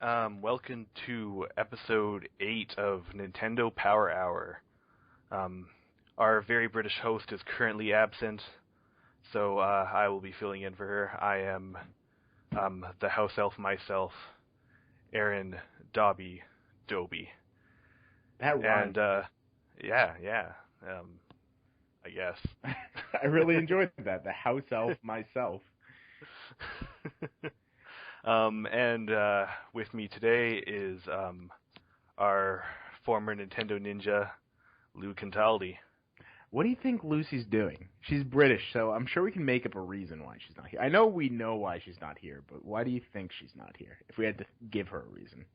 Welcome to episode 8 of Nintendo Power Hour. Our very British host is currently absent, so I will be filling in for her. I am the house elf myself, Aaron Dobby Doby. That rhymes. And, yeah, I guess. I really enjoyed that, the house elf myself. And with me today is our former Nintendo ninja, Lou Cantaldi. What do you think Lucy's doing? She's British, so I'm sure we can make up a reason why she's not here. I know we know why she's not here, but why do you think she's not here, if we had to give her a reason?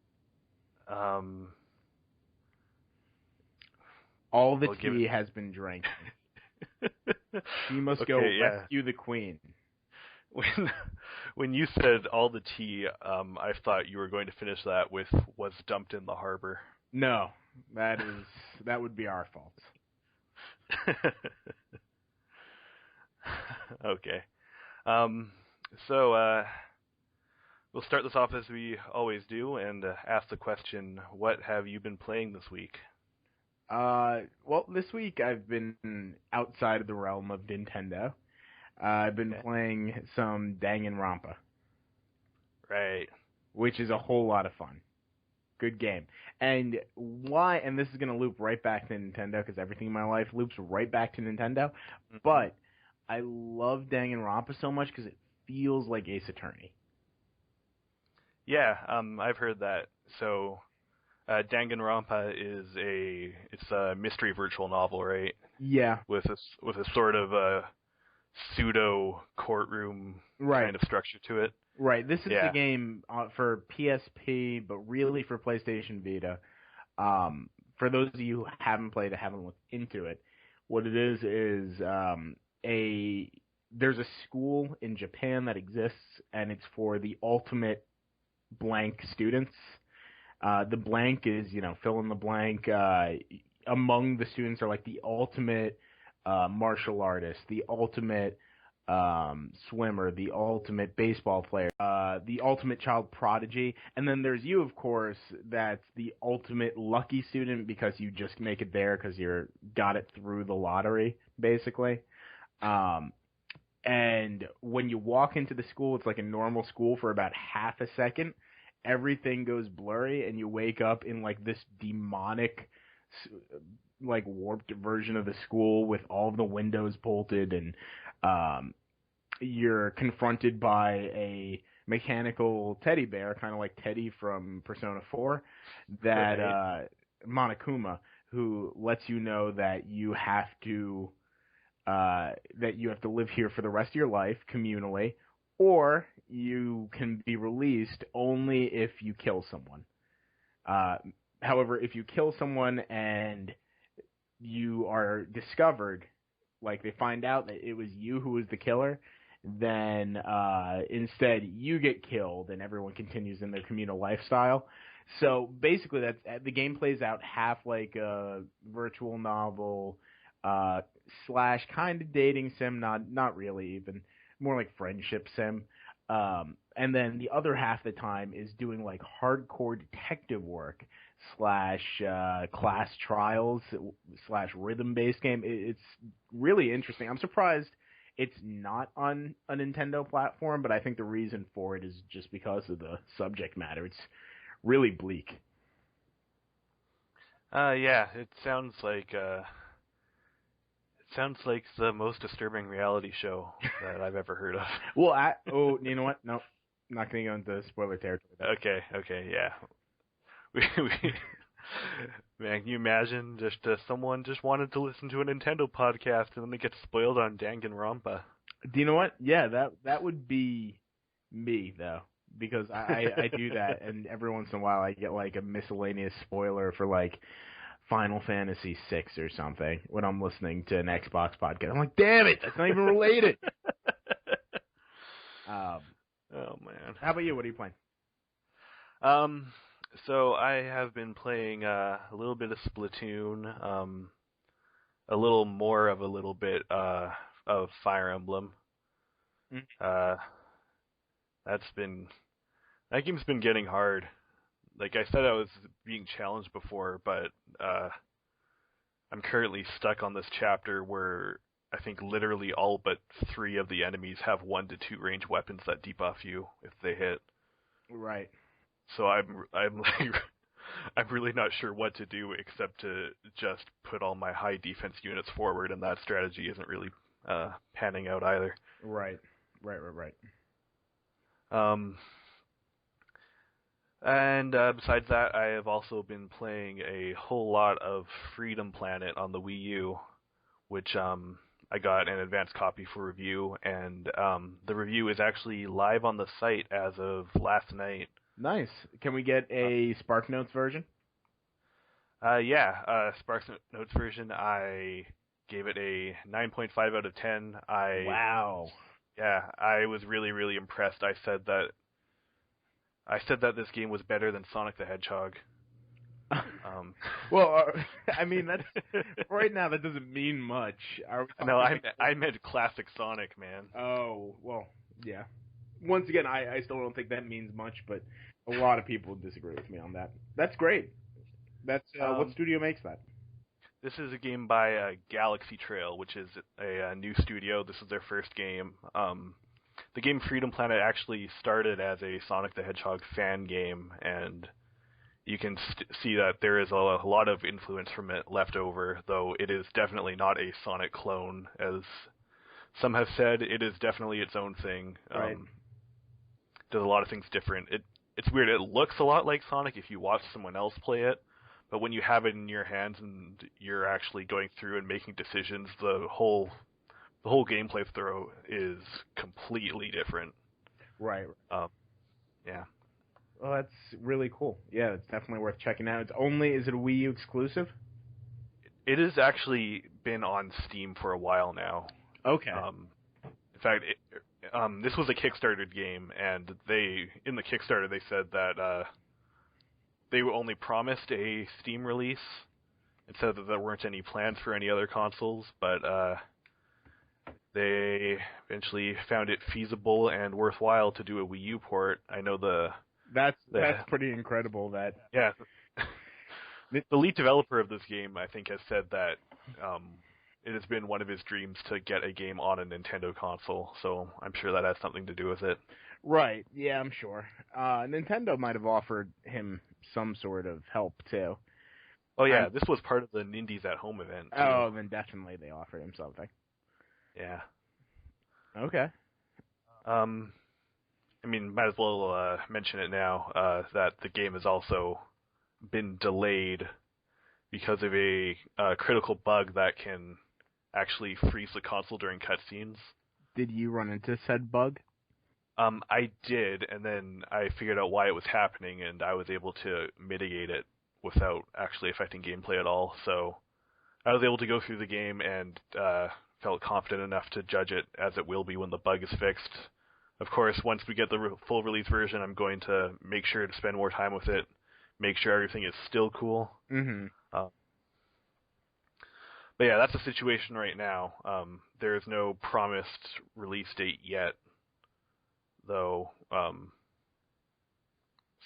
All the tea has been drank. She must go rescue the queen. When you said all the tea, I thought you were going to finish that with was dumped in the harbor. No, that would be our fault. Okay. So we'll start this off as we always do and ask the question, what have you been playing this week? Well, this week I've been outside of the realm of Nintendo. I've been playing some Danganronpa. Right. Which is a whole lot of fun. Good game. And why, and this is going to loop right back to Nintendo, because everything in my life loops right back to Nintendo, but I love Danganronpa so much because it feels like Ace Attorney. Yeah, I've heard that. So, Danganronpa is it's a mystery virtual novel, right? Yeah. With a sort of pseudo courtroom kind of structure to it. Right. This is a game for PSP, but really for PlayStation Vita. For those of you who haven't played it, haven't looked into it, what it is there's a school in Japan that exists, and it's for the ultimate blank students. The blank is, fill in the blank. Among the students are like the ultimate martial artist, the ultimate swimmer, the ultimate baseball player, the ultimate child prodigy, and then there's you, of course, that's the ultimate lucky student because you just make it there because you got it through the lottery, basically. And when you walk into the school, it's like a normal school for about half a second. Everything goes blurry, and you wake up in like this demonic, like warped version of the school with all of the windows bolted, and you're confronted by a mechanical teddy bear, kind of like Teddy from Persona 4, that Monokuma, who lets you know that you have to live here for the rest of your life communally, or you can be released only if you kill someone. However, if you kill someone and you are discovered, like they find out that it was you who was the killer, then instead you get killed and everyone continues in their communal lifestyle. So basically, the game plays out half like a virtual novel slash kind of dating sim, not really even, more like friendship sim. And then the other half of the time is doing like hardcore detective work slash class trials slash rhythm-based game. It's really interesting. I'm surprised it's not on a Nintendo platform, but I think the reason for it is just because of the subject matter. It's really bleak. Yeah, it sounds like the most disturbing reality show that I've ever heard of. Well, you know what? No, I'm not going to go into spoiler territory. Okay, yeah. Man, can you imagine just someone just wanted to listen to a Nintendo podcast and then they get spoiled on Danganronpa? Do you know what? Yeah, that would be me, though, because I do that, and every once in a while I get like a miscellaneous spoiler for like Final Fantasy VI or something when I'm listening to an Xbox podcast. I'm like, damn it, that's not even related. Oh man. How about you? What are you playing? So I have been playing a little bit of Splatoon, a little more of a little bit of Fire Emblem. Mm-hmm. That game's been getting hard. like I said, I was being challenged before, but I'm currently stuck on this chapter where I think literally all but 3 of the enemies have 1 to 2 range weapons that debuff you if they hit. Right. So I'm like I'm really not sure what to do except to just put all my high defense units forward, and that strategy isn't really panning out either. Right. And besides that, I have also been playing a whole lot of Freedom Planet on the Wii U, which I got an advanced copy for review, and the review is actually live on the site as of last night. Nice. Can we get a Spark Notes version? Spark Notes version, I gave it a 9.5 out of 10. Wow. Yeah, I was really, really impressed. I said that this game was better than Sonic the Hedgehog. Well, I mean, that's right now. That doesn't mean much. No, I meant classic Sonic, man. Oh, well, yeah. Once again, I still don't think that means much, but a lot of people disagree with me on that. That's great. That's what studio makes that? This is a game by Galaxy Trail, which is a new studio. This is their first game. The game Freedom Planet actually started as a Sonic the Hedgehog fan game, and you can see that there is a lot of influence from it left over, though it is definitely not a Sonic clone, as some have said. It is definitely its own thing. Right. Does a lot of things different. It's weird. It looks a lot like Sonic if you watch someone else play it, but when you have it in your hands and you're actually going through and making decisions, the whole gameplay throw is completely different. Right. Yeah. Well, that's really cool. Yeah, it's definitely worth checking out. Is it a Wii U exclusive? It has actually been on Steam for a while now. Okay. In fact, this was a Kickstarter game, and in the Kickstarter they said that they only promised a Steam release and said that there weren't any plans for any other consoles, but they eventually found it feasible and worthwhile to do a Wii U port. I know that's pretty incredible. Yeah. The lead developer of this game, I think, has said that it has been one of his dreams to get a game on a Nintendo console, so I'm sure that has something to do with it. Right, yeah, I'm sure. Nintendo might have offered him some sort of help, too. Oh, yeah, this was part of the Nindies at Home event, too. Oh, then definitely they offered him something. Yeah. Okay. I mean, might as well mention it now, that the game has also been delayed because of a critical bug that can actually freeze the console during cutscenes. Did you run into said bug? I did, and then I figured out why it was happening, and I was able to mitigate it without actually affecting gameplay at all. So I was able to go through the game and felt confident enough to judge it as it will be when the bug is fixed. Of course, once we get the full release version, I'm going to make sure to spend more time with it, make sure everything is still cool. Mm-hmm. But yeah, that's the situation right now. There is no promised release date yet, though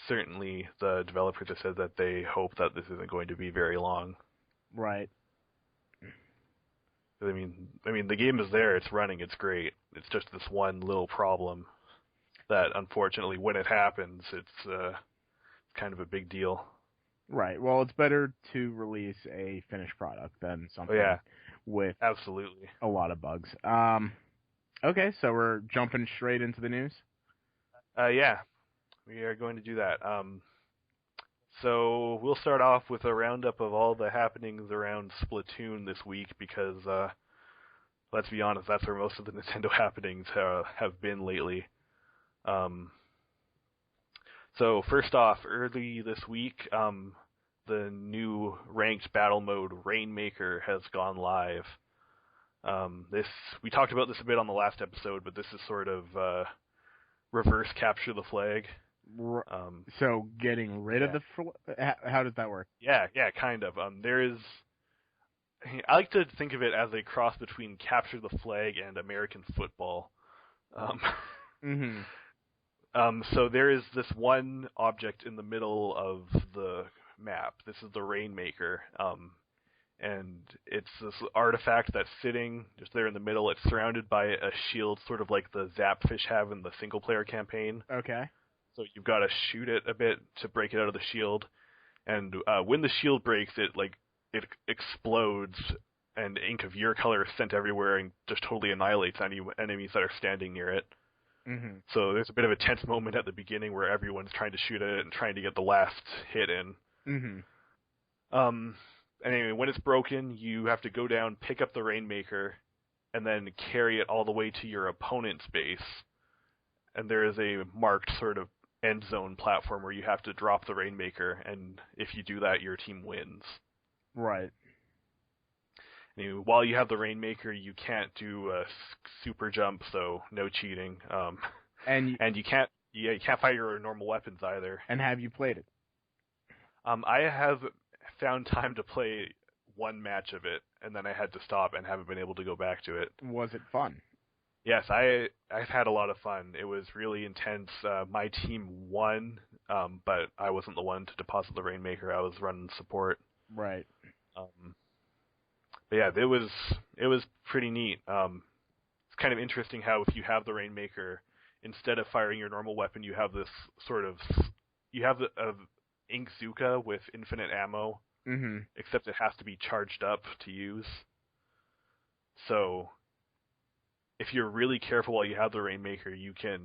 certainly the developers have said that they hope that this isn't going to be very long. Right. I mean, the game is there, it's running, it's great. It's just this one little problem that, unfortunately, when it happens, it's kind of a big deal. Right. Well, it's better to release a finished product than something with absolutely a lot of bugs. Okay, so we're jumping straight into the news? Yeah, we are going to do that. So we'll start off with a roundup of all the happenings around Splatoon this week because, let's be honest, that's where most of the Nintendo happenings have been lately. So first off, early this week, the new ranked battle mode Rainmaker has gone live. We talked about this a bit on the last episode, but this is sort of reverse capture the flag. So getting rid of the how does that work? Yeah, kind of. I like to think of it as a cross between capture the flag and American football. Mm-hmm. So there is this one object in the middle of the map. This is the Rainmaker. And it's this artifact that's sitting just there in the middle. It's surrounded by a shield, sort of like the Zapfish have in the single-player campaign. Okay. So you've got to shoot it a bit to break it out of the shield. And when the shield breaks, it explodes, and ink of your color is sent everywhere and just totally annihilates any enemies that are standing near it. Mm-hmm. So there's a bit of a tense moment at the beginning where everyone's trying to shoot it and trying to get the last hit in. Mm-hmm. Anyway, when it's broken, you have to go down, pick up the Rainmaker, and then carry it all the way to your opponent's base. And there is a marked sort of end zone platform where you have to drop the Rainmaker, and if you do that, your team wins. Right. And while you have the Rainmaker, you can't do a super jump, so no cheating. And you can't fire your normal weapons either. And have you played it? I have found time to play one match of it, and then I had to stop and haven't been able to go back to it. Was it fun? Yes, I've had a lot of fun. It was really intense. My team won, but I wasn't the one to deposit the Rainmaker. I was running support. Right. But yeah, it was pretty neat. It's kind of interesting how if you have the Rainmaker, instead of firing your normal weapon, you have this sort of Inkzooka with infinite ammo. Mm-hmm. Except it has to be charged up to use. So if you're really careful while you have the Rainmaker, you can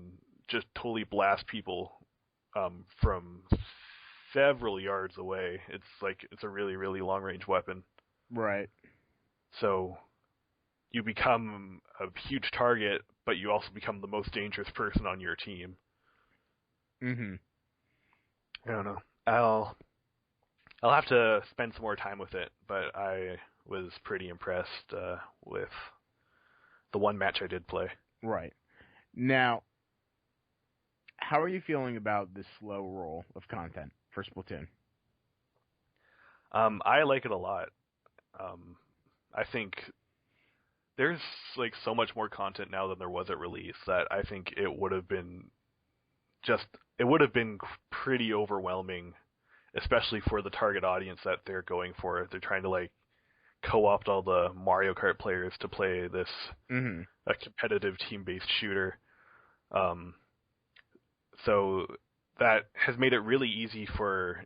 just totally blast people from several yards away. It's a really, really long range weapon. Right. So you become a huge target, but you also become the most dangerous person on your team. Mm-hmm. I don't know. I'll have to spend some more time with it, but I was pretty impressed with the one match I did play. Right. Now, how are you feeling about the slow roll of content for Splatoon? I like it a lot. I think there's so much more content now than there was at release that I think it would have been pretty overwhelming, especially for the target audience that they're going for. They're trying to co-opt all the Mario Kart players to play this a competitive team-based shooter. So that has made it really easy for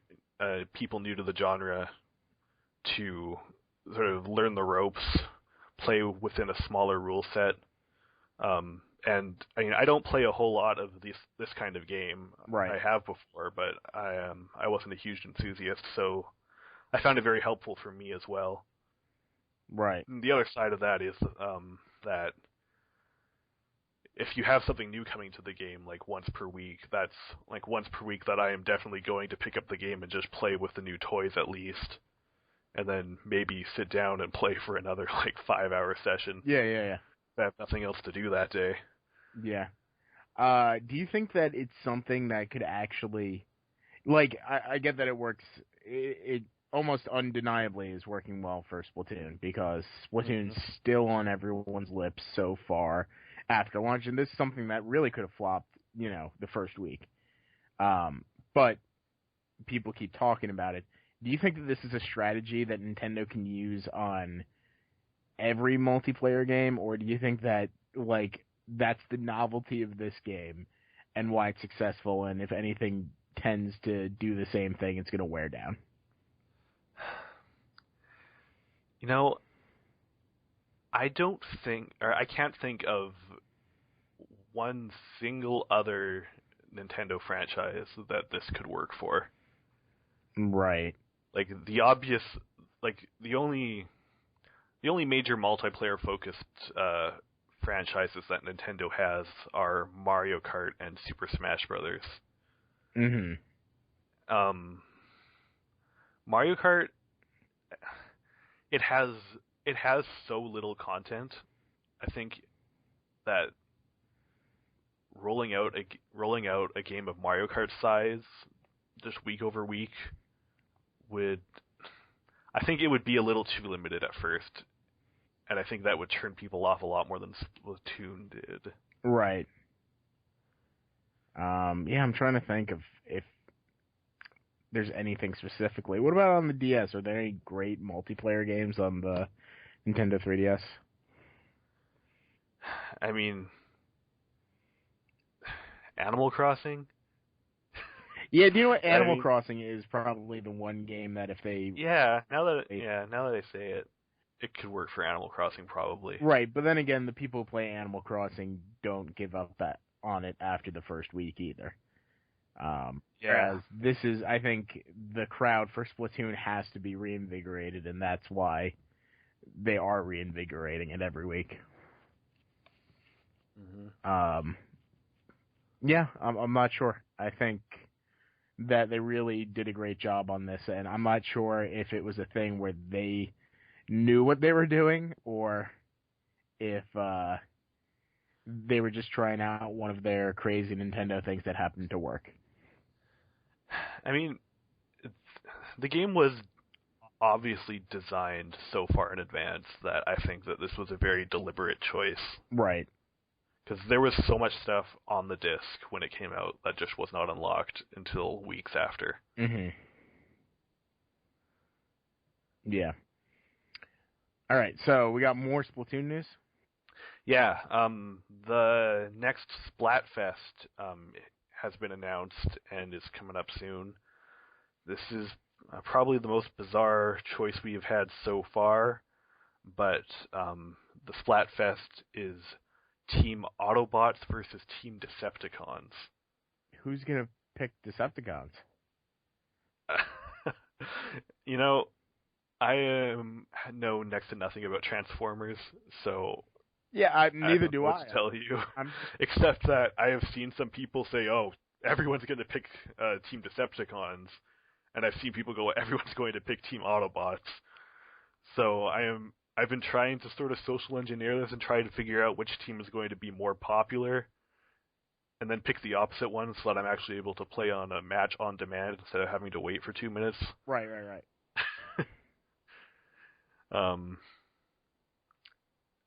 people new to the genre to sort of learn the ropes, play within a smaller rule set. And I mean, I don't play a whole lot of this kind of game. Right. I have before, but I wasn't a huge enthusiast, so I found it very helpful for me as well. Right. And the other side of that is that if you have something new coming to the game once per week, that's once per week that I am definitely going to pick up the game and just play with the new toys at least, and then maybe sit down and play for another 5-hour session. Yeah. I have nothing else to do that day. Yeah. Do you think that it's something that could actually, I get that it works, it almost undeniably is working well for Splatoon, because Splatoon's still on everyone's lips so far after launch, and this is something that really could have flopped, the first week. But people keep talking about it. Do you think that this is a strategy that Nintendo can use on every multiplayer game, or do you think that that's the novelty of this game and why it's successful, and if anything tends to do the same thing, it's going to wear down? I can't think of one single other Nintendo franchise that this could work for. Right. The obvious, the only major multiplayer-focused franchises that Nintendo has are Mario Kart and Super Smash Brothers. Mm-hmm. Mario Kart, it has so little content. I think that rolling out a game of Mario Kart size just week over week I think it would be a little too limited at first, and I think that would turn people off a lot more than Splatoon did. Right. Yeah, I'm trying to think of if there's anything specifically. What about on the DS? Are there any great multiplayer games on the Nintendo 3DS? I mean, Animal Crossing. Yeah, do you know what? I Animal mean, Crossing is probably the one game that if they yeah. Now that I say it, it could work for Animal Crossing probably. right, but then again, the people who play Animal Crossing don't give up that on it after the first week either. Yeah. Whereas this is, I think, the crowd for Splatoon has to be reinvigorated, and that's why they are reinvigorating it every week. Hmm. Yeah, I'm not sure. I think that they really did a great job on this, and I'm not sure if it was a thing where they knew what they were doing or if they were just trying out one of their crazy Nintendo things that happened to work. I mean, it's, the game was obviously designed so far in advance that I think that this was a very deliberate choice. Right. Because there was so much stuff on the disc when it came out that just was not unlocked until weeks after. Mhm. Yeah. All right, so we got more Splatoon news. Yeah, the next Splatfest has been announced and is coming up soon. This is probably the most bizarre choice we have had so far, but the Splatfest is Team Autobots versus Team Decepticons. Who's gonna pick Decepticons? You know, I know next to nothing about Transformers, so Yeah, I neither don't know do what I. to tell you, I'm except that I have seen some people say, "Oh, everyone's going to pick Team Decepticons," and I've seen people go, "Everyone's going to pick Team Autobots." So I've been trying to sort of social engineer this and try to figure out which team is going to be more popular, and then pick the opposite one so that I'm actually able to play on a match on demand instead of having to wait for 2 minutes. right. Um,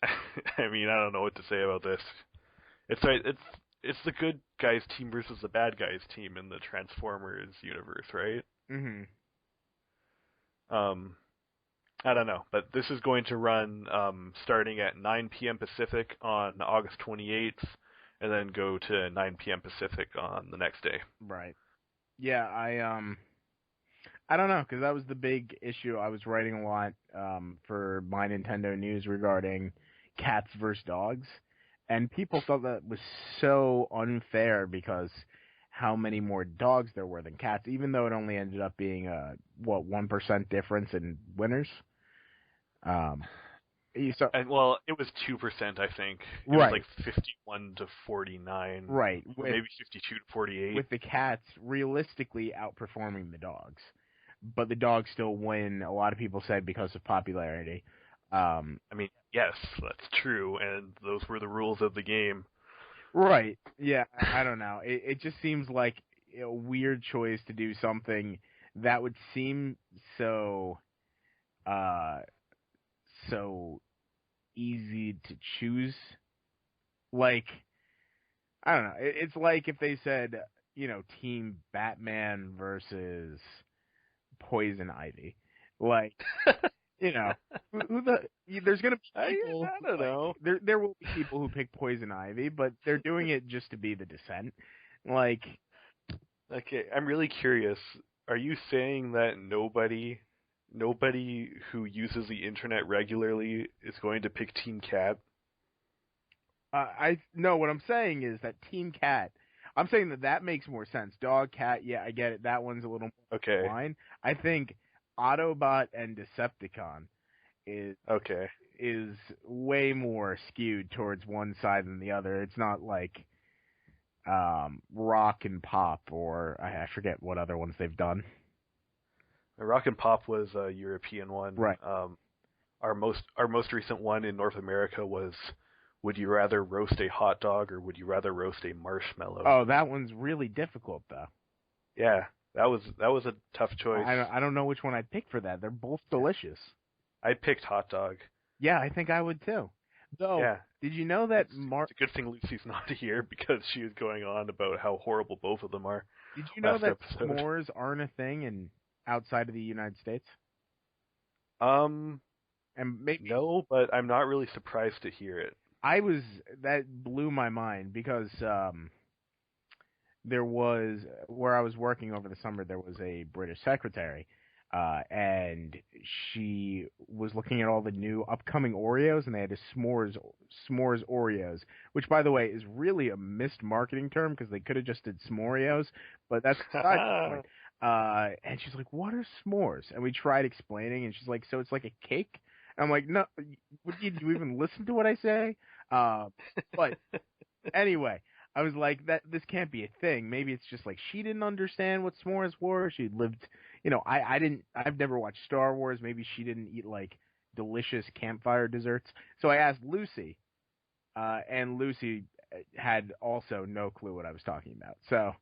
I mean, I don't know what to say about this. It's the good guys team versus the bad guys team in the Transformers universe, right? Mhm. Um, I don't know, but this is going to run starting at 9 p.m. Pacific on August 28th, and then go to 9 p.m. Pacific on the next day. Right. Yeah, I don't know, because that was the big issue. I was writing a lot for my Nintendo news regarding cats versus dogs, and people thought that was so unfair because how many more dogs there were than cats, even though it only ended up being a 1% difference in winners. Um, so And well, it was 2%, I think. It was right, like 51 to 49, right, or maybe 52 to 48. with the cats realistically outperforming the dogs, but the dogs still win. A lot of people said because of popularity. I mean, yes, that's true, and those were the rules of the game. Right. Yeah, I don't know. It just seems like a weird choice to do something that would seem so uh so easy to choose. Like, I don't know. It's like if they said, Team Batman versus Poison Ivy. Like, you know, there's gonna be people I who, don't like, know. there will be people who pick Poison Ivy, but they're doing it just to be the dissent. Like, Okay, I'm really curious. Are you saying that nobody who uses the internet regularly is going to pick Team Cat? I no, what I'm saying is that Team Cat. I'm saying that makes more sense. Dog, cat, yeah, I get it. That one's a little more Okay. fine. I think Autobot and Decepticon is Okay. is way more skewed towards one side than the other. It's not like Rock and Pop or I forget what other ones they've done. Rock and Pop was a European one. Right. Our most recent one in North America was, would you rather roast a hot dog or would you rather roast a marshmallow? Oh, that one's really difficult though. Yeah, that was a tough choice. I don't know which one I'd pick for that. They're both delicious. I picked hot dog. Yeah, I think I would too. Though, Yeah. did you know that It's a good thing Lucy's not here because she was going on about how horrible both of them are Did you know last that episode. s'mores aren't a thing in outside of the United States? Um, And maybe no, but I'm not really surprised to hear it. that blew my mind because there was where I was working over the summer. There was a British secretary, and she was looking at all the new upcoming Oreos, and they had a s'mores Oreos, which, by the way, is really a missed marketing term because they could have just did s'moreos, but that's beside the point. And she's like, "What are s'mores?" And we tried explaining, and she's like, "So it's like a cake?" And I'm like, "No, did you even listen to what I say?" But anyway, I was like, "That this can't be a thing. Maybe it's just like she didn't understand what s'mores were. She lived, I didn't. I've never watched Star Wars. Maybe she didn't eat like delicious campfire desserts." So I asked Lucy, and Lucy had also no clue what I was talking about. So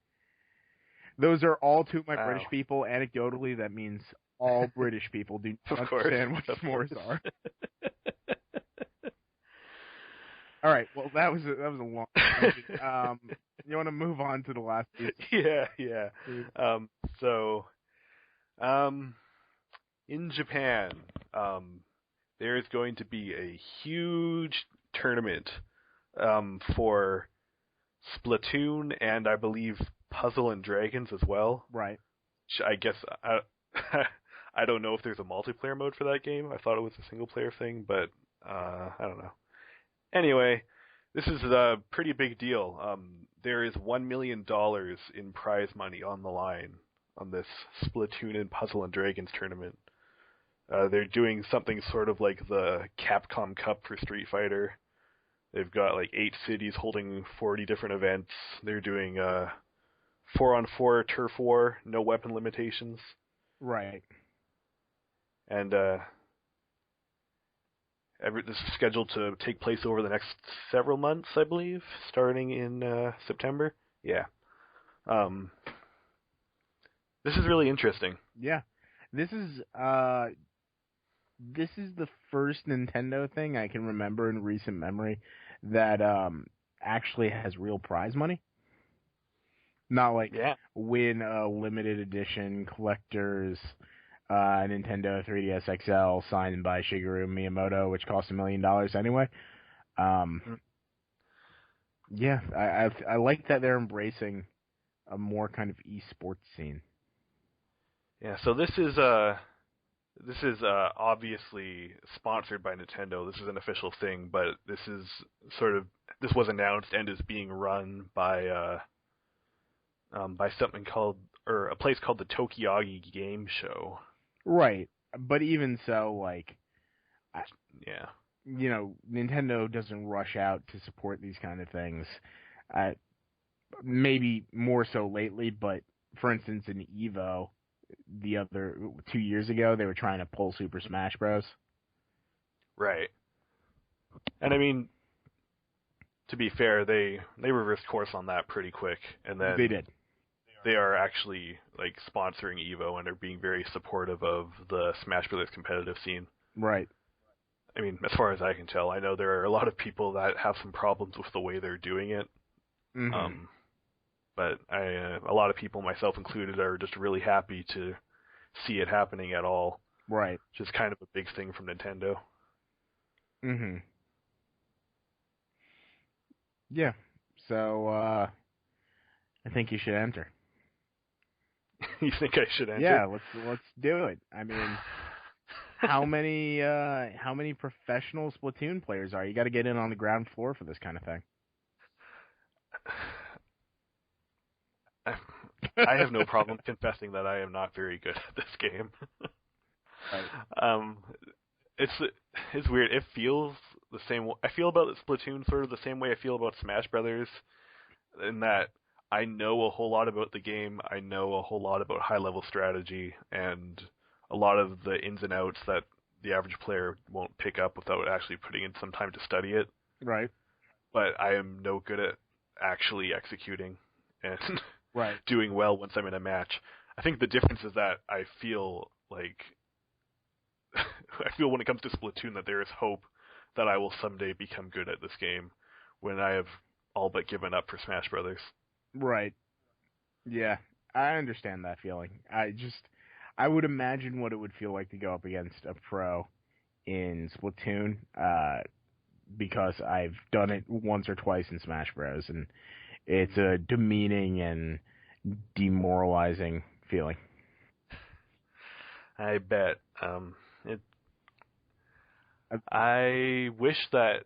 those are all to my British people. Anecdotally, that means all British people do not understand what s'mores are. All right. Well, that was a long tangent. You want to move on to the last piece? Yeah. So, in Japan, there is going to be a huge tournament, for Splatoon and I believe Puzzle and Dragons as well. Right. I guess I don't know if there's a multiplayer mode for that game. I thought it was a single player thing, but I don't know. Anyway, this is a pretty big deal. There is $1 million in prize money on the line on this Splatoon and Puzzle and Dragons tournament. They're doing something sort of like the Capcom Cup for Street Fighter. They've got like 8 cities holding 40 different events. They're doing 4-on-4 turf war, no weapon limitations. Right. And this is scheduled to take place over the next several months, I believe, starting in September. Yeah. This is really interesting. Yeah. This is the first Nintendo thing I can remember in recent memory that actually has real prize money. Not like win a limited edition collector's Nintendo 3DS XL signed by Shigeru Miyamoto, which cost $1 million anyway. Yeah, I like that they're embracing a more kind of esports scene. Yeah, so this is obviously sponsored by Nintendo. This is an official thing, but this was announced and is being run by something called, or a place called the Tokiagi Game Show. Right, but even so, like, yeah, Nintendo doesn't rush out to support these kind of things. Maybe more so lately, but for instance, in Evo, the other 2 years ago, they were trying to pull Super Smash Bros. Right, and I mean, to be fair, they reversed course on that pretty quick, and then they did. They are actually like sponsoring Evo and are being very supportive of the Smash Brothers competitive scene. Right. I mean, as far as I can tell, I know there are a lot of people that have some problems with the way they're doing it. Mm-hmm. But a lot of people, myself included, are just really happy to see it happening at all. Right. Which is kind of a big thing from Nintendo. Mm-hmm. Yeah. So, I think you should enter. You think I should enter? Yeah, let's do it. I mean, how many professional Splatoon players are? You got to get in on the ground floor for this kind of thing. I have no problem confessing that I am not very good at this game. Right. It's weird. It feels the same. I feel about Splatoon sort of the same way I feel about Smash Brothers, in that I know a whole lot about the game. I know a whole lot about high-level strategy and a lot of the ins and outs that the average player won't pick up without actually putting in some time to study it. Right. But I am no good at actually executing and right. doing well once I'm in a match. I think the difference is that I feel like when it comes to Splatoon that there is hope that I will someday become good at this game when I have all but given up for Smash Brothers. Right. Yeah, I understand that feeling. I would imagine what it would feel like to go up against a pro in Splatoon, because I've done it once or twice in Smash Bros, and it's a demeaning and demoralizing feeling. I bet. It. I- I wish that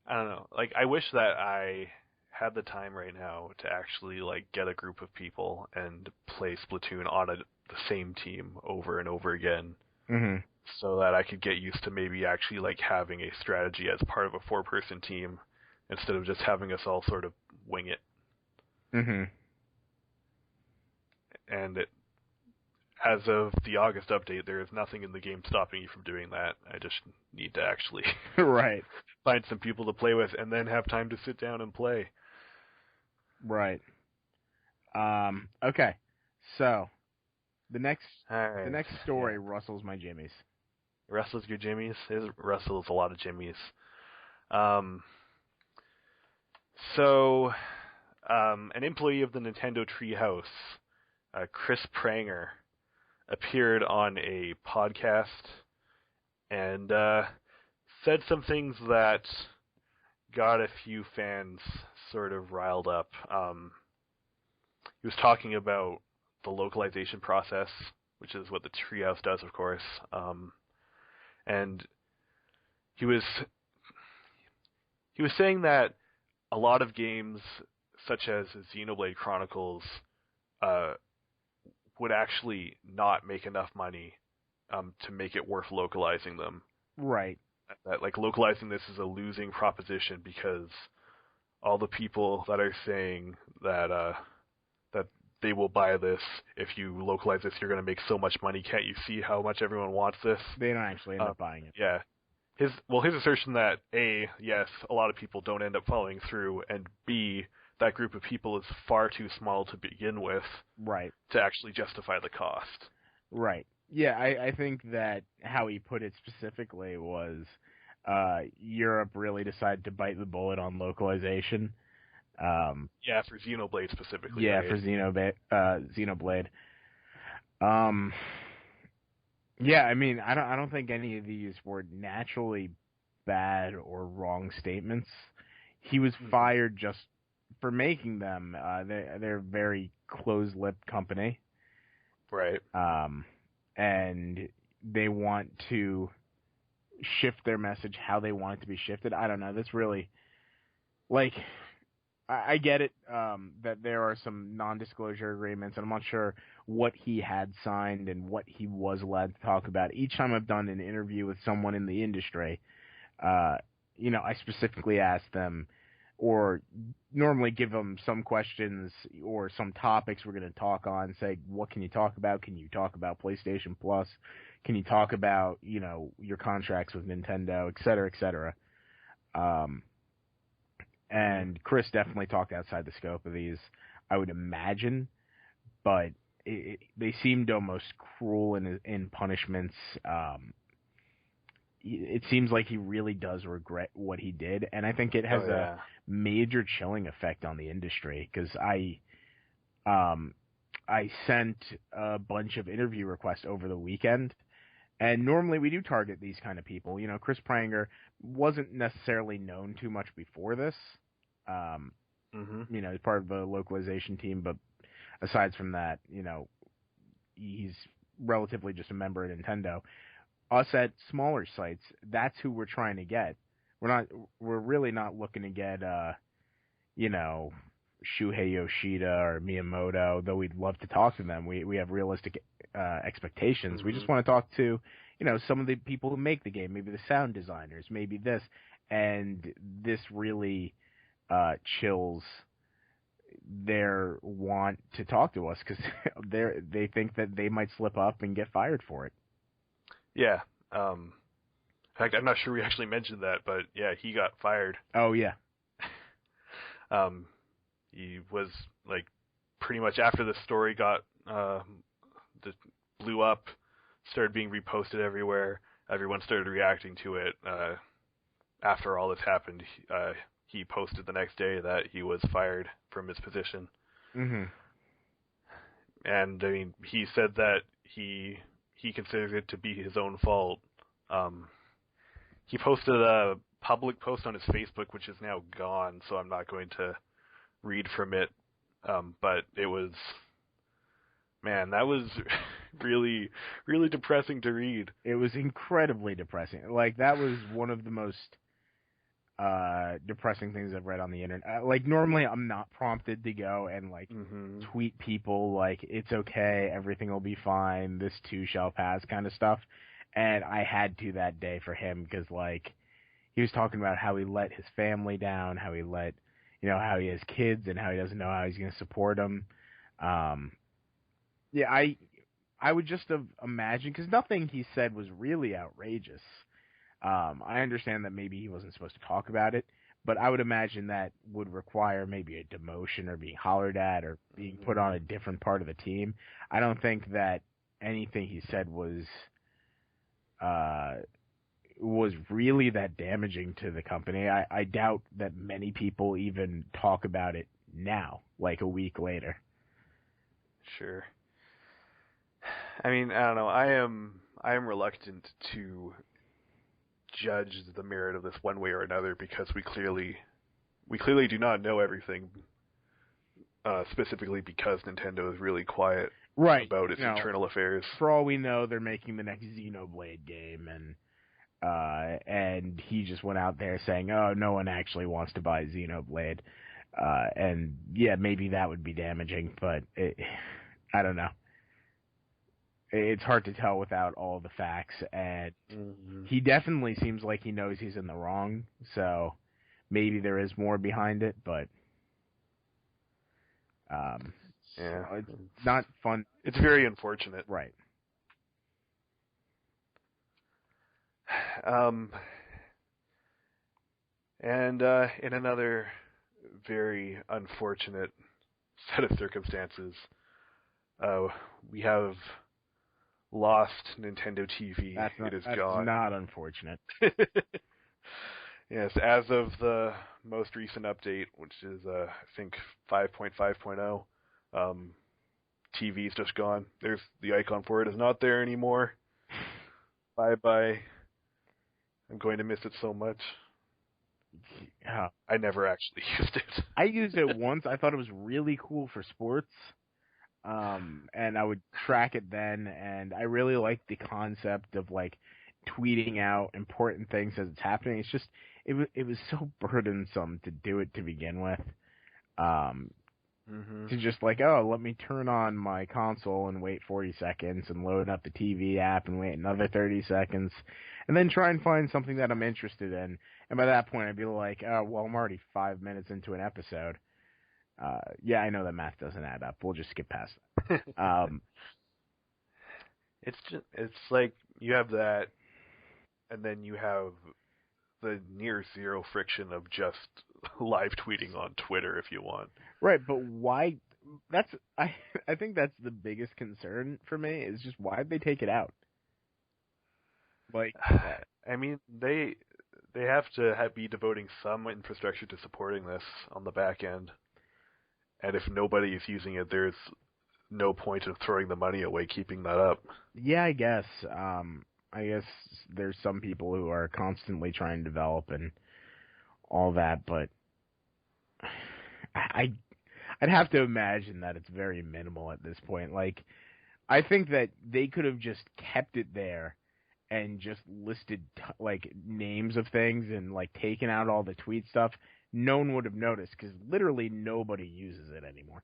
I don't know. Like, I wish that I had the time right now to actually like get a group of people and play Splatoon on the same team over and over again, Mhm. so that I could get used to maybe actually like having a strategy as part of a 4-person team instead of just having us all sort of wing it. Mhm. And as of the August update, there is nothing in the game stopping you from doing that. I just need to actually Right. find some people to play with and then have time to sit down and play. Right. Okay. So the next All right. the next story Yeah. rustles my jimmies. Russell's your Jimmys. Russell's a lot of Jimmys. Um, an employee of the Nintendo Treehouse, Chris Pranger, appeared on a podcast and said some things that got a few fans sort of riled up. He was talking about the localization process, which is what the Treehouse does, of course. And he was saying that a lot of games, such as Xenoblade Chronicles, would actually not make enough money to make it worth localizing them. Right. That like localizing this is a losing proposition because all the people that are saying that that they will buy this if you localize this, you're going to make so much money. Can't you see how much everyone wants this? They don't actually end up buying it. Yeah. His assertion that A, yes, a lot of people don't end up following through, and B, that group of people is far too small to begin with, Right. to actually justify the cost. Right. Yeah, I think that how he put it specifically was Europe really decided to bite the bullet on localization. Yeah, for Xenoblade specifically. Yeah, right? for Xenoblade. Um, yeah, I mean, I don't think any of these were naturally bad or wrong statements. He was fired just for making them. They're a very closed-lipped company. Right. And they want to shift their message how they want it to be shifted. I don't know. That's really like I get it that there are some non-disclosure agreements, and I'm not sure what he had signed and what he was allowed to talk about. Each time I've done an interview with someone in the industry, I specifically ask them, or normally give them some questions or some topics we're going to talk on. Say, what can you talk about? Can you talk about PlayStation Plus? Can you talk about, your contracts with Nintendo, et cetera, et cetera? And Chris definitely talked outside the scope of these, I would imagine, but they seemed almost cruel in punishments. It seems like he really does regret what he did, and I think it has a major chilling effect on the industry, because I sent a bunch of interview requests over the weekend, and normally we do target these kind of people. Chris Pranger wasn't necessarily known too much before this. He's part of the localization team, but aside from that, he's relatively just a member of Nintendo. Us at smaller sites, that's who we're trying to get. We're really not looking to get, Shuhei Yoshida or Miyamoto, though we'd love to talk to them. We have realistic expectations. We just want to talk to, some of the people who make the game, maybe the sound designers, maybe this. And this really chills their want to talk to us, because they think that they might slip up and get fired for it. Yeah. In fact, I'm not sure we actually mentioned that, but yeah, he got fired. Oh, yeah. He was like pretty much after the story blew up, started being reposted everywhere. everyone started reacting to it. After all this happened, he posted the next day that he was fired from his position. Mm-hmm. And I mean, he said that he considers it to be his own fault. He posted a public post on his Facebook, which is now gone, so I'm not going to read from it. But it was, man, that was really, really depressing to read. It was incredibly depressing. Like, that was one of the most depressing things I've read on the internet. Like, normally I'm not prompted to go and, like, tweet people, like, it's okay, everything will be fine, this too shall pass kind of stuff. And I had to that day for him because, like, he was talking about how he let his family down, how he let, how he has kids and how he doesn't know how he's going to support them. Yeah, I would just have imagined, because nothing he said was really outrageous. I understand that maybe he wasn't supposed to talk about it, but I would imagine that would require maybe a demotion or being hollered at or being put on a different part of the team. I don't think that anything he said was really that damaging to the company. I doubt that many people even talk about it now, like a week later. Sure. I mean, I don't know. I am reluctant to judge the merit of this one way or another because we clearly do not know everything. Specifically because Nintendo is really quiet about its internal affairs. For all we know, they're making the next Xenoblade game, and he just went out there saying, "Oh, no one actually wants to buy Xenoblade," and yeah, maybe that would be damaging, but I don't know. It's hard to tell without all the facts, and he definitely seems like he knows he's in the wrong, so maybe there is more behind it, but yeah, it's not fun. It's very unfortunate. Right. And in another very unfortunate set of circumstances, we have lost Nintendo TV. It is gone. That's not unfortunate. Yes, as of the most recent update, which is I think 5.5.0, TV's just gone. There's the icon for it is not there anymore. Bye. I'm going to miss it so much. Yeah. I never actually used it. I used it once. I thought it was really cool for sports. And I would track it then, and I really liked the concept of, like, tweeting out important things as it's happening. It's just, it was so burdensome to do it to begin with. To just, like, oh, let me turn on my console and wait 40 seconds and load up the TV app and wait another 30 seconds and then try and find something that I'm interested in. And by that point, I'd be like, oh, well, I'm already 5 minutes into an episode. Yeah, I know that math doesn't add up. We'll just skip past that. It's like you have that, and then you have the near zero friction of just live tweeting on Twitter if you want. Right, but why? I think that's the biggest concern for me is just why'd they take it out? Like, I mean, they have to be devoting some infrastructure to supporting this on the back end. And if nobody is using it, there's no point in throwing the money away keeping that up. Yeah, I guess. I guess there's some people who are constantly trying to develop and all that, but I'd have to imagine that it's very minimal at this point. Like, I think that they could have just kept it there and just listed like names of things and like taken out all the tweet stuff. No one would have noticed because literally nobody uses it anymore.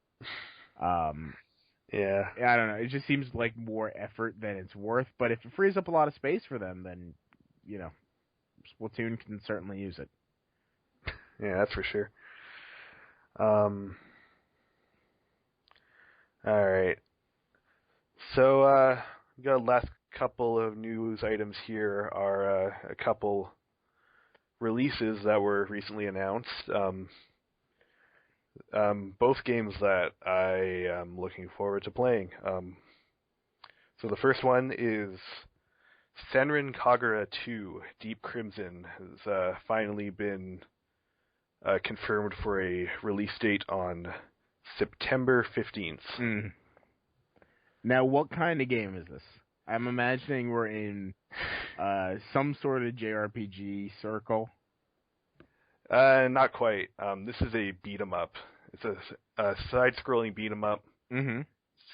Yeah, I don't know. It just seems like more effort than it's worth. But if it frees up a lot of space for them, then Splatoon can certainly use it. Yeah, that's for sure. All right. So we got a last couple of news items here. Are a couple releases that were recently announced. Both games that I am looking forward to playing. So the first one is Senran Kagura 2 Deep Crimson has finally been confirmed for a release date on September 15th. Mm. Now, what kind of game is this? I'm imagining we're in some sort of JRPG circle. Not quite. This is a beat 'em up. It's a side-scrolling beat 'em up. Mm-hmm.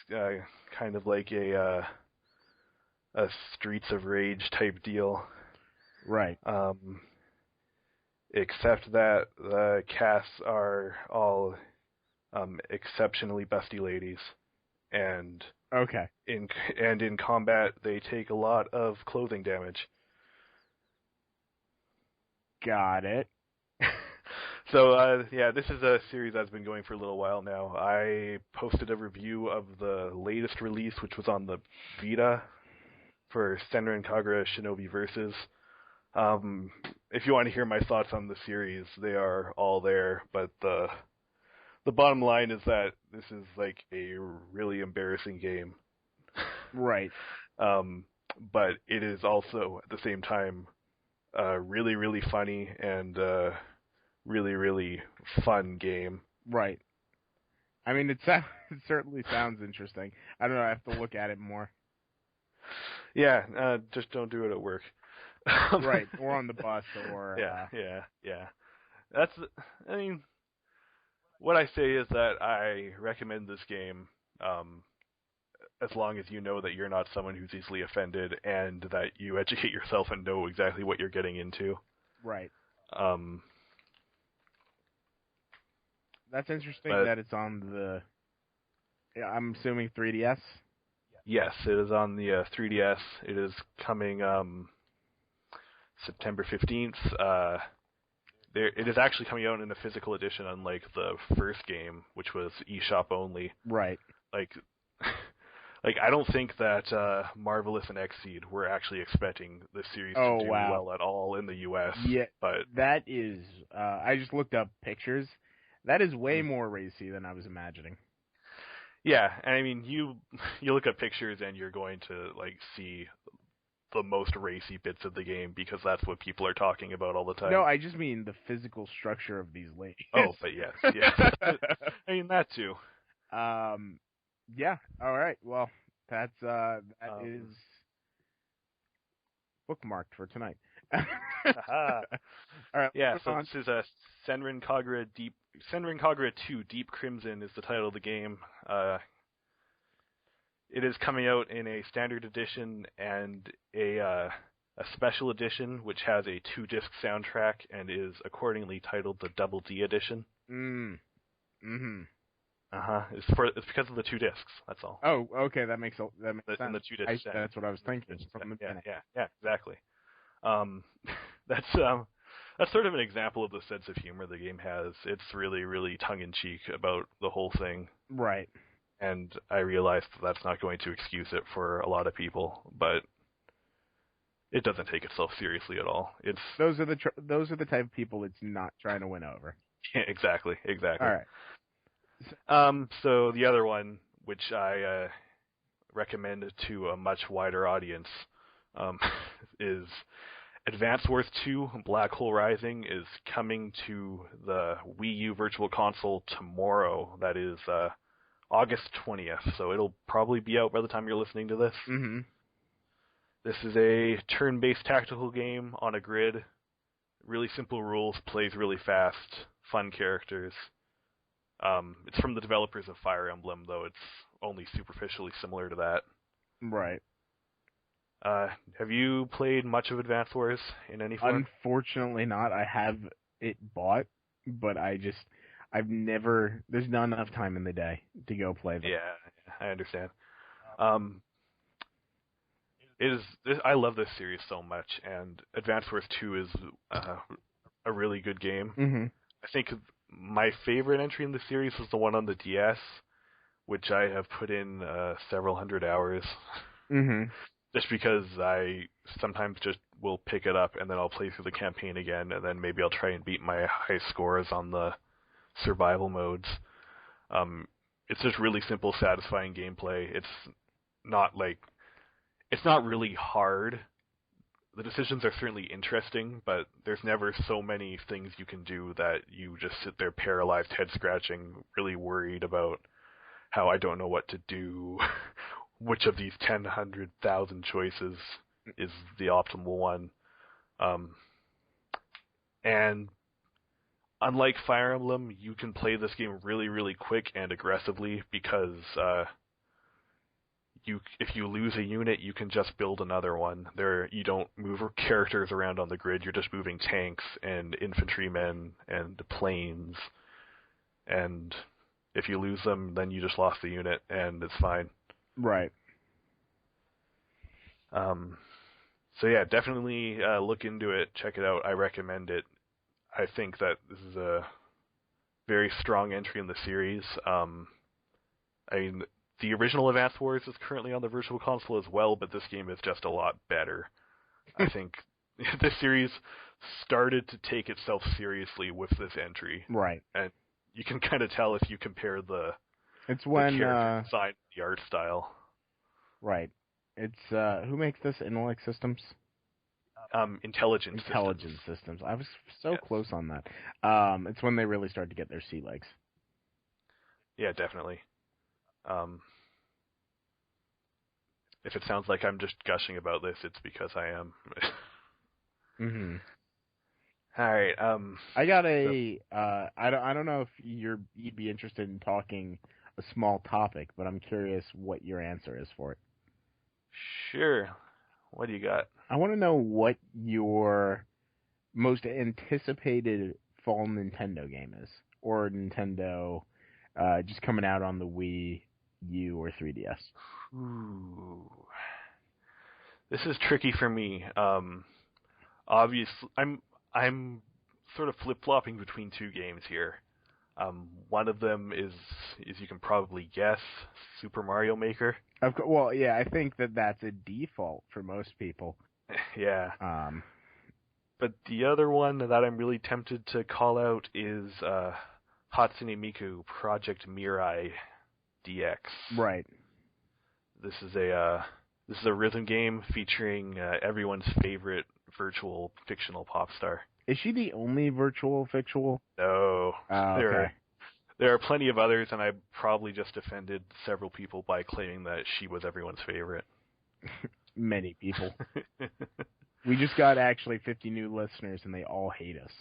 It's, kind of like a Streets of Rage type deal. Right. Except that the casts are all exceptionally busty ladies, and Okay. in combat they take a lot of clothing damage. Got it. So this is a series that's been going for a little while now. I posted a review of the latest release, which was on the Vita for Senran Kagura Shinobi Versus. If you want to hear my thoughts on the series, they are all there, but the bottom line is that this is like a really embarrassing game. Right. But it is also at the same time really, really funny and really, really fun game. Right. I mean, it certainly sounds interesting. I don't know. I have to look at it more. Yeah, just don't do it at work. Right, or on the bus, or yeah. I mean, what I say is that I recommend this game as long as you know that you're not someone who's easily offended and that you educate yourself and know exactly what you're getting into. Right. That's interesting that it's on the. Yeah, I'm assuming 3DS. Yes, it is on the 3DS. It is coming September 15th. It is actually coming out in a physical edition, unlike the first game, which was eShop only. Right. Like I don't think that Marvelous and Xseed were actually expecting this series to do well at all in the U.S. Yeah, but that is. I just looked up pictures. That is way more racy than I was imagining. Yeah, and I mean, you look at pictures and you're going to see the most racy bits of the game because that's what people are talking about all the time. No, I just mean the physical structure of these ladies. Oh, but yes. I mean that too. Yeah. All right. Well, that is bookmarked for tonight. All right. Yeah. So this is a Senran Kagura 2 Deep Crimson is the title of the game. It is coming out in a standard edition and a special edition, which has a 2-disc soundtrack and is accordingly titled the Double D edition. Mm-hmm. It's because of the 2 discs. That's all. Oh, okay. That makes sense. In the 2 discs. That's what I was thinking from the beginning. Yeah, exactly. That's sort of an example of the sense of humor the game has. It's really, really tongue-in-cheek about the whole thing. Right. And I realize that's not going to excuse it for a lot of people, but it doesn't take itself seriously at all. Those are the type of people it's not trying to win over. Yeah, exactly. All right. So the other one, which I recommend to a much wider audience, is Advance Wars 2 Black Hole Rising is coming to the Wii U Virtual Console tomorrow. That is August 20th, so it'll probably be out by the time you're listening to this. Mm-hmm. This is a turn-based tactical game on a grid. Really simple rules, plays really fast, fun characters. It's from the developers of Fire Emblem, though it's only superficially similar to that. Right. Have you played much of Advance Wars in any form? Unfortunately not. I have it bought, but I've never. There's not enough time in the day to go play them. Yeah, I understand. I love this series so much, and Advance Wars 2 is a really good game. Mm-hmm. I think my favorite entry in the series was the one on the DS, which I have put in several hundred hours. Mm-hmm. Just because I sometimes just will pick it up and then I'll play through the campaign again, and then maybe I'll try and beat my high scores on the survival modes. It's just really simple, satisfying gameplay. It's not really hard, the decisions are certainly interesting, but there's never so many things you can do that you just sit there paralyzed, head scratching, really worried about how I don't know what to do, which of these 1,000 choices is the optimal one. And unlike Fire Emblem, you can play this game really, really quick and aggressively because if you lose a unit, you can just build another one. You don't move characters around on the grid. You're just moving tanks and infantrymen and planes. And if you lose them, then you just lost the unit, and it's fine. Right. So yeah, definitely look into it. Check it out. I recommend it. I think that this is a very strong entry in the series. I mean, the original Advance Wars is currently on the Virtual Console as well, but this game is just a lot better. I think this series started to take itself seriously with this entry. Right. And you can kind of tell if you compare the character design, the art style. Right. It's who makes this? Intellect Systems? Intelligence Systems. I was so close on that. It's when they really start to get their sea legs. Yeah, definitely. If it sounds like I'm just gushing about this, it's because I am. Mm-hmm. All right. I got I don't know if you'd be interested in talking a small topic, but I'm curious what your answer is for it. Sure. What do you got? I want to know what your most anticipated fall Nintendo game is, or Nintendo just coming out on the Wii U or 3DS. Ooh. This is tricky for me. Obviously, I'm sort of flip-flopping between two games here. One of them is you can probably guess, Super Mario Maker. Well, yeah, I think that's a default for most people. Yeah. But the other one that I'm really tempted to call out is Hatsune Miku Project Mirai DX. Right. This is a rhythm game featuring everyone's favorite virtual fictional pop star. Is she the only virtual fictional? No. Okay. There are plenty of others, and I probably just offended several people by claiming that she was everyone's favorite. Many people. We just got actually 50 new listeners, and they all hate us.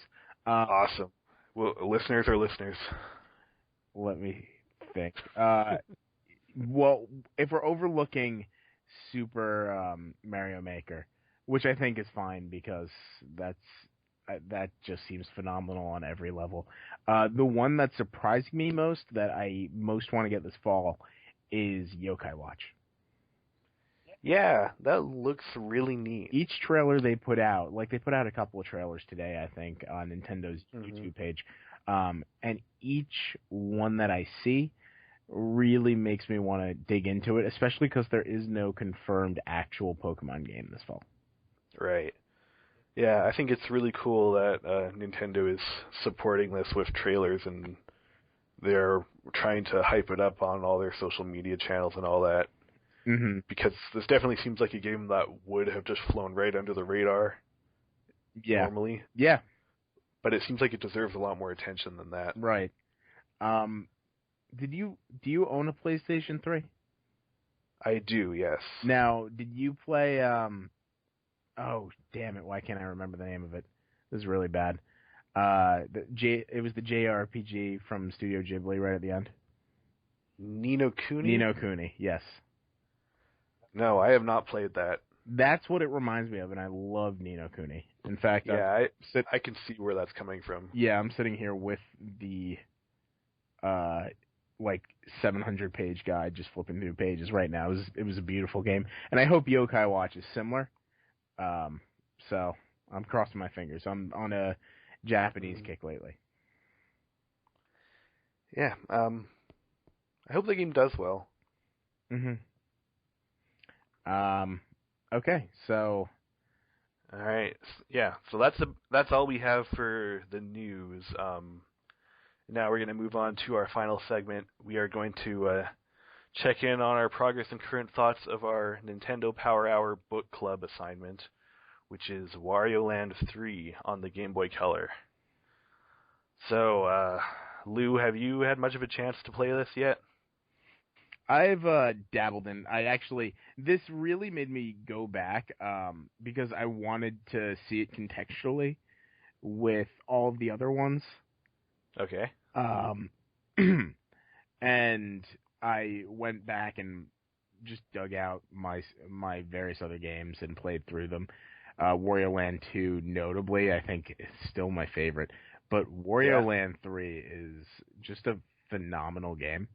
Awesome. Well, listeners are listeners. Let me think. Well, if we're overlooking Super Mario Maker, which I think is fine because that just seems phenomenal on every level. The one that surprised me most, that I most want to get this fall, is Yokai Watch. Yeah, that looks really neat. Each trailer they put out, like they put out a couple of trailers today, I think, on Nintendo's YouTube page, and each one that I see really makes me want to dig into it, especially because there is no confirmed actual Pokemon game this fall. Right. Yeah, I think it's really cool that Nintendo is supporting this with trailers, and they're trying to hype it up on all their social media channels and all that. Mm-hmm. Because this definitely seems like a game that would have just flown right under the radar normally. Yeah. But it seems like it deserves a lot more attention than that. Right. Do you own a PlayStation 3? I do, yes. Now, did you play, oh, damn it, why can't I remember the name of it? This is really bad. It was the JRPG from Studio Ghibli right at the end. Ni no Kuni? Ni no Kuni, yes. No, I have not played that. That's what it reminds me of, and I love Ni no Kuni. In fact, yeah, I can see where that's coming from. Yeah, I'm sitting here with the, 700-page guide, just flipping through pages right now. It was a beautiful game, and I hope Yokai Watch is similar. So I'm crossing my fingers. I'm on a Japanese kick lately. Yeah, I hope the game does well. Mm-hmm. Okay, so. All right, yeah. So that's all we have for the news. Now we're going to move on to our final segment. We are going to check in on our progress and current thoughts of our Nintendo Power Hour Book Club assignment, which is Wario Land 3 on the Game Boy Color. So, Lou, have you had much of a chance to play this yet? I've dabbled in. This really made me go back because I wanted to see it contextually with all of the other ones. Okay. And I went back and just dug out my various other games and played through them. Wario Land 2, notably, I think is still my favorite. But Wario Land 3 is just a phenomenal game.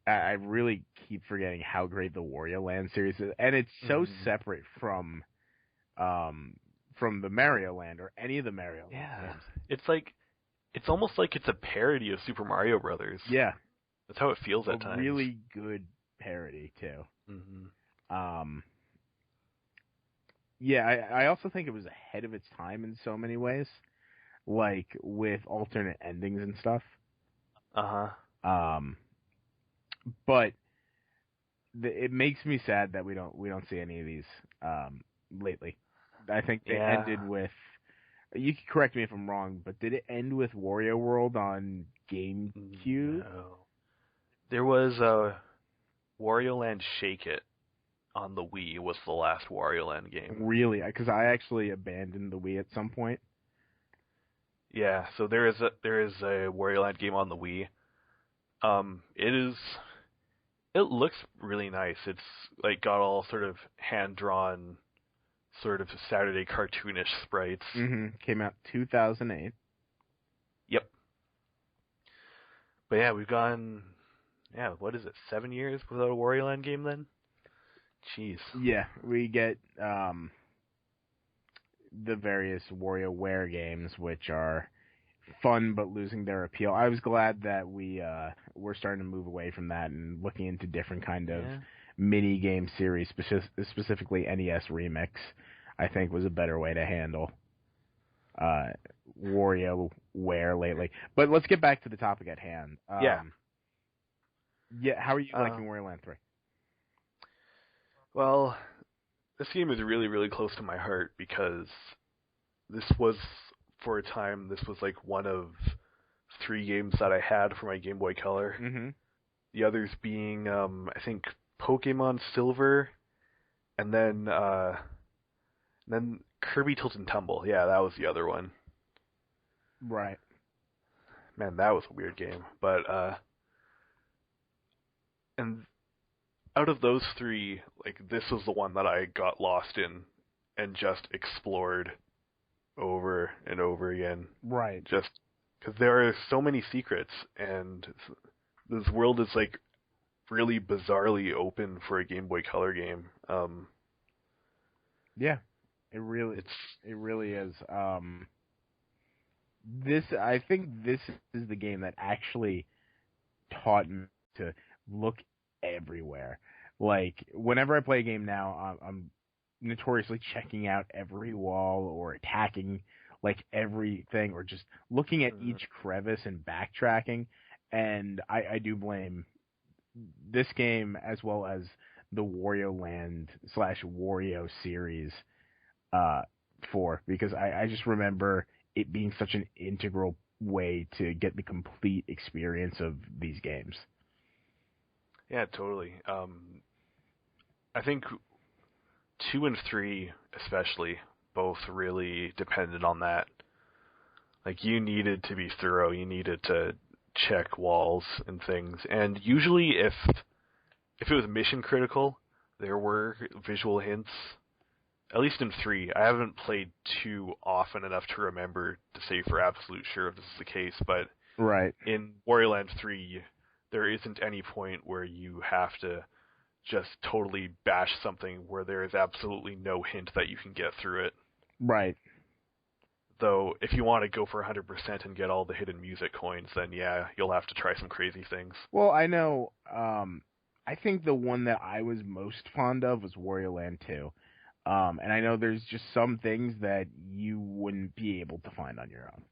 I really keep forgetting how great the Wario Land series is, and it's so separate from the Mario Land or any of the Mario Land games. It's almost like it's a parody of Super Mario Brothers. Yeah, that's how it feels at times. A really good parody too. Mm-hmm. Yeah, I also think it was ahead of its time in so many ways, like with alternate endings and stuff. But it makes me sad that we don't see any of these lately. I think they ended with. You can correct me if I'm wrong, but did it end with Wario World on GameCube? No. There was Wario Land Shake It on the Wii was the last Wario Land game. Really? Because I actually abandoned the Wii at some point. Yeah, so there is a Wario Land game on the Wii. It looks really nice. It's like got all sort of hand-drawn, sort of Saturday cartoonish sprites. Came out 2008. Yep. But yeah, we've gone, what is it, 7 years without a Wario Land game then? Jeez. Yeah, we get the various WarioWare games, which are fun but losing their appeal. I was glad that we're starting to move away from that and looking into different kind of mini game series, specifically NES Remix. I think was a better way to handle WarioWare lately. But let's get back to the topic at hand. How are you liking Wario Land 3? Well, this game is really, really close to my heart because this was, for a time, this was like one of 3 games that I had for my Game Boy Color. The others being, I think, Pokemon Silver, and then Kirby Tilt and Tumble. Yeah, that was the other one. Right. Man, that was a weird game. But, and out of those 3, like, this was the one that I got lost in and just explored over and over again. Right. Just because there are so many secrets, and this world is, like, really bizarrely open for a Game Boy Color game. Yeah, it really is. I think this is the game that actually taught me to look everywhere. Like, whenever I play a game now, I'm notoriously checking out every wall or attacking, like, everything, or just looking at each crevice and backtracking. And I do blame this game as well as the Wario Land / Wario series because I just remember it being such an integral way to get the complete experience of these games. Yeah, totally. I think 2 and 3 especially both really depended on that. Like, you needed to be thorough, you needed to check walls and things, and usually if it was mission critical, there were visual hints. At least in 3. I haven't played 2 often enough to remember to say for absolute sure if this is the case, but right. In Wario Land 3, there isn't any point where you have to just totally bash something where there is absolutely no hint that you can get through it. Right. Though, if you want to go for 100% and get all the hidden music coins, then yeah, you'll have to try some crazy things. Well, I know, I think the one that I was most fond of was Wario Land 2. And I know there's just some things that you wouldn't be able to find on your own,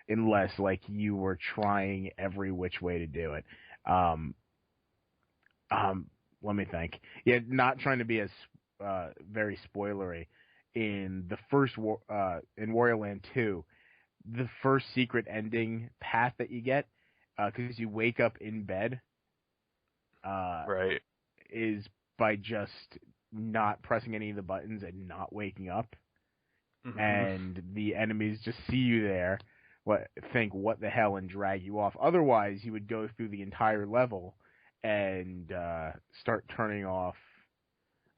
unless, like, you were trying every which way to do it. Let me think. Yeah, not trying to be as very spoilery. in the first in Wario Land 2, the first secret ending path that you get, because you wake up in bed, Right. is by just not pressing any of the buttons and not waking up, Mm-hmm. and the enemies just see you there, think what the hell, and drag you off. Otherwise, you would go through the entire level and start turning off,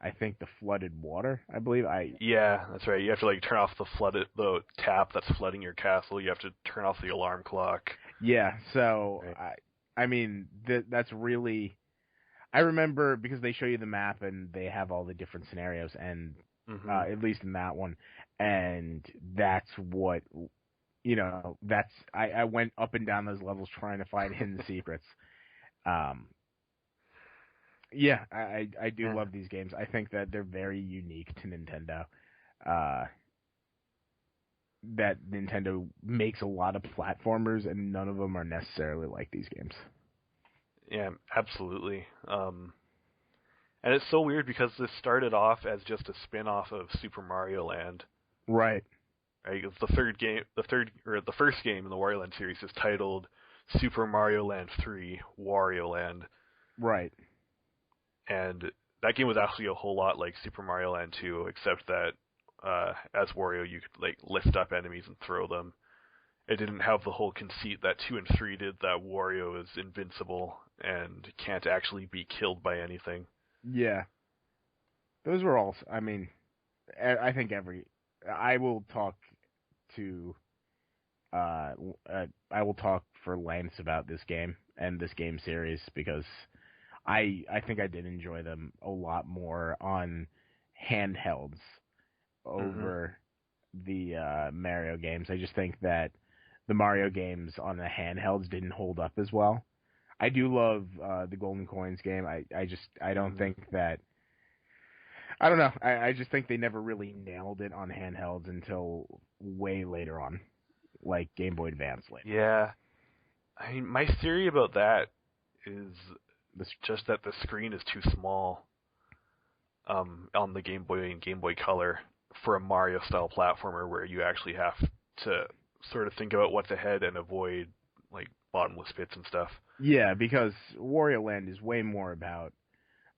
I think, the flooded water. I believe Yeah, that's right. You have to like turn off the tap that's flooding your castle. You have to turn off the alarm clock. Yeah, so Right. I mean that's really, I remember because they show you the map and they have all the different scenarios, and Mm-hmm. at least in that one, and that's what, you know, that's I went up and down those levels trying to find hidden secrets. Yeah, I do Yeah. love these games. I think that they're very unique to Nintendo. Uh, that Nintendo makes a lot of platformers, and none of them are necessarily like these games. Yeah, absolutely. And it's so weird because this started off as just a spin-off of Super Mario Land. Right. Right? It's the first game in the Wario Land series is titled Super Mario Land 3: Wario Land, Right. and that game was actually a whole lot like Super Mario Land 2, except that as Wario you could like lift up enemies and throw them. It didn't have the whole conceit that 2 and 3 did, that Wario is invincible and can't actually be killed by anything. Yeah. Those were all. I mean, I think I will talk to. I will talk for lengths about this game and this game series because I think I did enjoy them a lot more on handhelds over the Mario games. I just think that the Mario games on the handhelds didn't hold up as well. I do love the Golden Coins game. I don't think that, I don't know. I just think they never really nailed it on handhelds until way later on, like Game Boy Advance later. Yeah. I mean, my theory about that is This, just that the screen is too small on the Game Boy and Game Boy Color for a Mario-style platformer where you actually have to sort of think about what's ahead and avoid like bottomless pits and stuff. yeah, because Wario Land is way more about,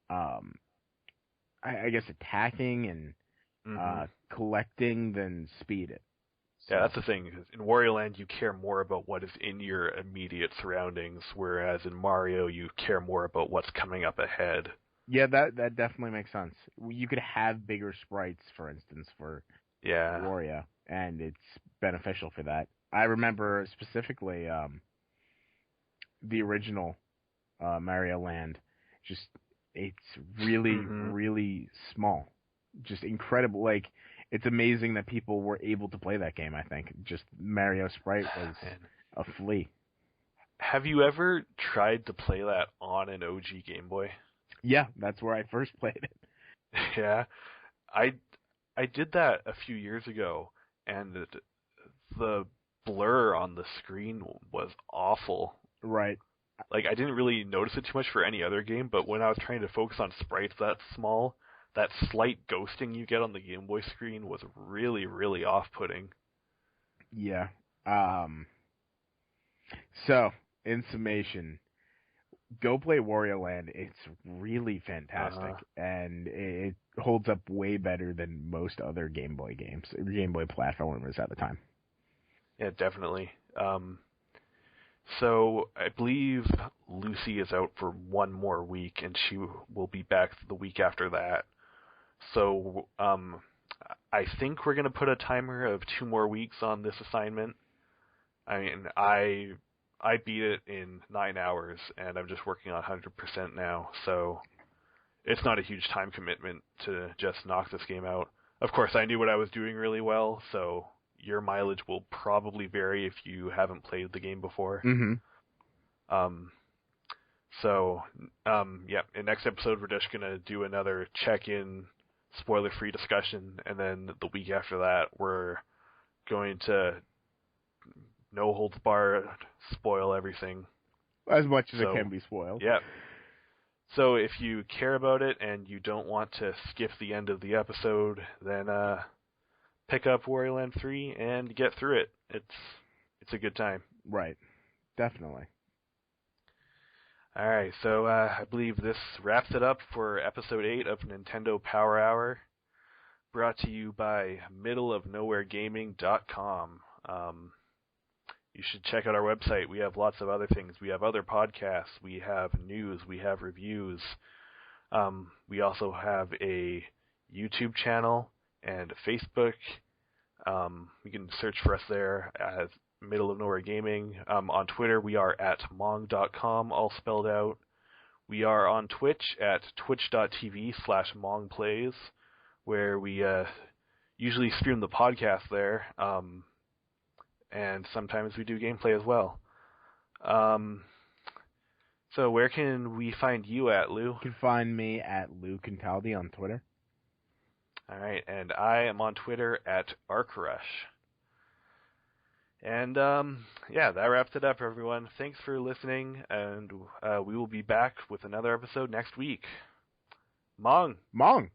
I guess, attacking and collecting than speed it. So, Yeah, that's the thing. 'Cause in Wario Land, you care more about what is in your immediate surroundings, whereas in Mario, you care more about what's coming up ahead. yeah, that definitely makes sense. You could have bigger sprites, for instance, for Yeah. Wario, and it's beneficial for that. I remember specifically the original Mario Land. Just, it's really, really small. Just incredible. Like, it's amazing that people were able to play that game, I think. Just Mario Sprite was a flea. Have you ever tried to play that on an OG Game Boy? Yeah, that's where I first played it. Yeah. I did that a few years ago, and the blur on the screen was awful. Right. Like, I didn't really notice it too much for any other game, but when I was trying to focus on sprites that small, that slight ghosting you get on the Game Boy screen was really, really off-putting. Yeah. So, in summation, go play Wario Land. It's really fantastic, and it holds up way better than most other Game Boy games, Game Boy platformers at the time. Yeah, definitely. So I believe Lucy is out for one more week, and she will be back the week after that. So I think we're going to put a timer of 2 more weeks on this assignment. I mean, I beat it in 9 hours, and I'm just working on 100% now, so it's not a huge time commitment to just knock this game out. Of course, I knew what I was doing really well, so your mileage will probably vary if you haven't played the game before. Mm-hmm. Yeah, in next episode we're just going to do another check-in, spoiler-free discussion, and then the week after that we're going to no holds barred spoil everything. As much as it can be spoiled. Yeah. So if you care about it and you don't want to skip the end of the episode, then pick up Wario Land 3 and get through it. It's a good time. Right. Definitely. All right, so I believe this wraps it up for episode 8 of Nintendo Power Hour, brought to you by middleofnowheregaming.com. You should check out our website. We have lots of other things. We have other podcasts. We have news. We have reviews. We also have a YouTube channel and a Facebook. You can search for us there as Middle of Nowhere Gaming. On Twitter, we are at mong.com, all spelled out. We are on Twitch at twitch.tv/mongplays, where we usually stream the podcast there. And sometimes we do gameplay as well. So where can we find you at, Lou? You can find me at Lou Cantaldi on Twitter. All right, and I am on Twitter at ArcRush. And yeah, that wraps it up, everyone. Thanks for listening, and we will be back with another episode next week. Mong! Mong!